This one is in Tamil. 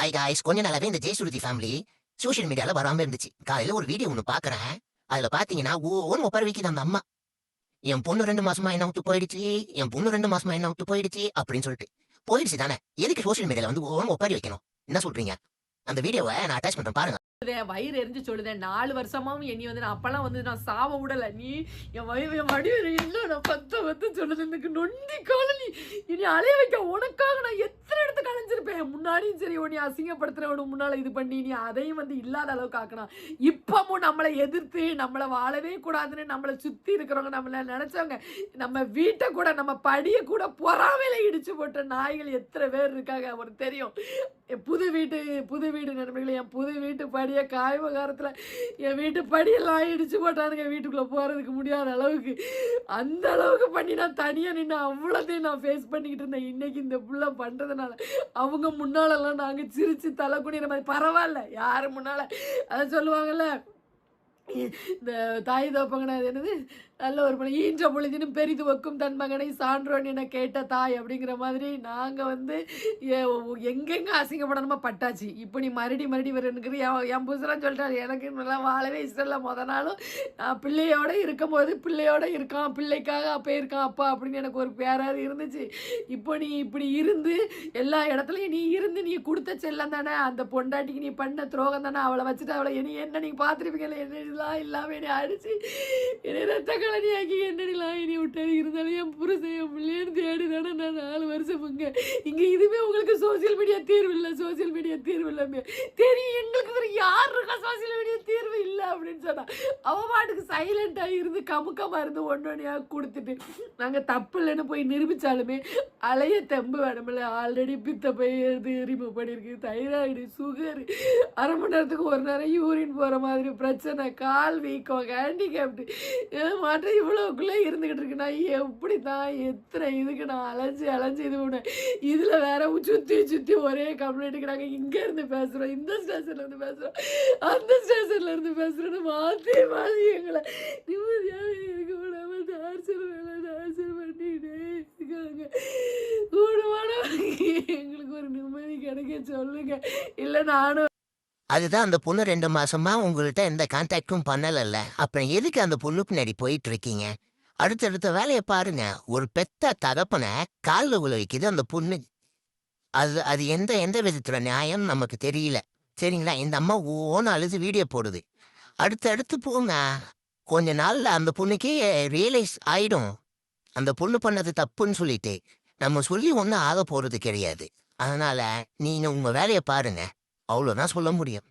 ஹாய் காய்ஸ், கொஞ்ச நாளாவே இந்த ஜெயசுருதி ஃபேமிலி சோஷியல் மீடியால வராம இருந்துச்சு. காலையில ஒரு வீடியோ ஒண்ணு பாக்குறேன். அதுல பாத்தீங்கன்னா ஓன்னு ஒப்பாரி வைக்குது அந்த அம்மா. என் பொண்ணு 2 மாசமா என்ன விட்டு போயிடுச்சு, என் பொண்ணு 2 மாசமா என்ன விட்டு போயிடுச்சு அப்படின்னு சொல்லிட்டு. போயிடுச்சு தானே, எதுக்கு சோஷியல் மீடியால வந்து ஓன்னு ஒப்பாரி வைக்கணும்? என்ன சொல்றீங்க? அந்த வீடியோவை நான் அட்டாச் பண்றேன் பாருங்க. வயிறு எரிஞ்சு சொல்லுதேன் 4 வருஷமாவும் என்னைய வந்து நான் அப்பெல்லாம் வந்து நான் சாவ விடல. நீ என் வடிவேலு இல்ல நான் பத்த சொல்லுது எனக்கு நொண்டி காலனி இனி அலைய வைக்க உனக்காக நான் எத்தனை இடத்துக்கு அலைஞ்சிருப்பேன். முன்னாடியும் சரி உன்னை அசிங்கப்படுத்துறவனுக்கு முன்னால இது பண்ணி நீ அதையும் வந்து இல்லாத அளவுக்கு ஆக்கணும். இப்பவும் நம்மளை எதிர்த்து நம்மளை வாழவே கூடாதுன்னு நம்மளை சுத்தி இருக்கிறவங்க நம்மள நினைச்சவங்க நம்ம வீட்டை கூட நம்ம படியை கூட பொறாமையில இடிச்சு போட்ட நாய்கள் எத்தனை பேர் இருக்காங்க அவருக்கு தெரியும். புது வீடு நண்பர்களே, என் புது வீட்டு படியை காய்மகாரத்தில் என் வீட்டு படியெல்லாம் இடிச்சு போட்டானுங்க. வீட்டுக்குள்ளே போகிறதுக்கு முடியாத அளவுக்கு அந்த அளவுக்கு பண்ணி நான் தனியாக நின்று அவ்வளோத்தையும் நான் ஃபேஸ் பண்ணிக்கிட்டு இருந்தேன். இன்றைக்கி இந்த புள்ள பண்ணுறதுனால அவங்க முன்னாலெல்லாம் நாங்கள் சிரித்து தலை குனிகிற மாதிரி பரவாயில்ல. யார் முன்னால் அதை சொல்லுவாங்கள்ல, இந்த தாய் தோப்பங்கன அது என்னது நல்ல ஒரு படம் ஈன்ற பொழுதினும் பெரிது வைக்கும் தன் மகனை சான்றோன் என கேட்ட தாய் அப்படிங்கிற மாதிரி நாங்கள் வந்து எங்கெங்கே அசிங்கப்படணுமா பட்டாச்சு. இப்போ நீ மறுபடி வரணுங்கிறது என் புதுசெல்லாம் சொல்லிட்டாரு. எனக்கு நல்லா வாழவே இஷ்டம் இல்லை. நாளும் நான் பிள்ளையோடு இருக்கும்போது பிள்ளையோடு இருக்கான், பிள்ளைக்காக அப்போ இருக்கான் அப்பா அப்படின்னு எனக்கு ஒரு பேராது இருந்துச்சு. இப்போ நீ இப்படி இருந்து எல்லா இடத்துலையும் நீ இருந்து நீ கொடுத்த செல்லம் தானே, அந்த பொண்டாட்டிக்கு நீ பண்ண துரோகம் தானே, அவளை வச்சுட்டு அவளை என்ன நீங்கள் பார்த்துருப்பீங்களே, என்னெல்லாம் இல்லாமல் என்னை அடிச்சு என்னை ரத்த கலனியாக்கி என்னடிலாம் இனி விட்டாரு. இருந்தாலும் என் புருஷன் என் பிள்ளைன்னு தேடி தானே நான் 4 வருஷம் இங்கே இதுவுமே உங்களுக்கு சோசியல் மீடியா தீர்வு இல்லை, சோசியல் மீடியா தீர்வு இல்லாமல் தெரியும் எங்களுக்கு வேறு யார் இருக்கா சோசியல் மீடியா தீர்வு இல்லை அப்படின்னு சொன்னால் அவன் பாட்டுக்கு சைலண்டாக இருந்து கமுக்கமாக இருந்து ஒன்றொன்னையாக கொடுத்துட்டு நாங்கள் தப்பு இல்லைன்னு போய் நிரூபித்தாலுமே அலைய தெம்பு வேணுமில்ல. ஆல்ரெடி பித்த போய் இது ரிமூவ் பண்ணியிருக்கு, தைராய்டு, சுகரு, அரை மணி நேரத்துக்கு ஒரு நேரம் யூரின் போகிற மாதிரி பிரச்சனை, கால் வீக்கம், ஹேண்டிகேப்டு மாற்றம் இவ்வளோக்குள்ளே இருந்துக்கிட்டு இருக்கு. நான் எப்படி தான் எத்தனை இதுக்கு நான் அலைஞ்சு இது பண்ணேன். இதில் வேற சுற்றி ஒரே கம்ப்ளைண்ட்டுக்கு நாங்கள் இங்கேருந்து பேசுகிறோம், இந்த ஸ்டேஷன்லேருந்து பேசுகிறோம், அந்த ஸ்டேஷன்லேருந்து பேசுகிறோன்னு மாற்றி எங்களை நிம்மதியாக இருக்க விடாமல் டார்ச்சர் பண்ணிக்கிட்டே இருக்காங்க. கூடுமான எங்களுக்கு ஒரு நிம்மதி கிடைக்க சொல்லுங்க. இல்லை நானும் அதுதான் அந்த பொண்ணு 2 மாசமா உங்கள்கிட்ட எந்த கான்டாக்டும் பண்ணலல்ல. அப்புறம் எதுக்கு அந்த பொண்ணு பின்னாடி போயிட்டு இருக்கீங்க? அடுத்தடுத்த வேலையை பாருங்க. ஒரு பெத்த தகப்பனை காலில் விழ வைக்குது அந்த பொண்ணு. அது அது எந்த எந்த விதத்துல நியாயம் நமக்கு தெரியல. சரிங்களா? இந்த அம்மா ஓன்னு அழுது வீடியோ போடுது. அடுத்து போங்க. கொஞ்ச நாள்ல அந்த பொண்ணுக்கே ரியலைஸ் ஆயிடும் அந்த பொண்ணு பண்ணது தப்புன்னு சொல்லிட்டு. நம்ம சொல்லி ஒன்றும் ஆக போறது கிடையாது. அதனால நீங்க உங்க வேலையை பாருங்க. அவ்வளோதான் சொல்ல முடியும்.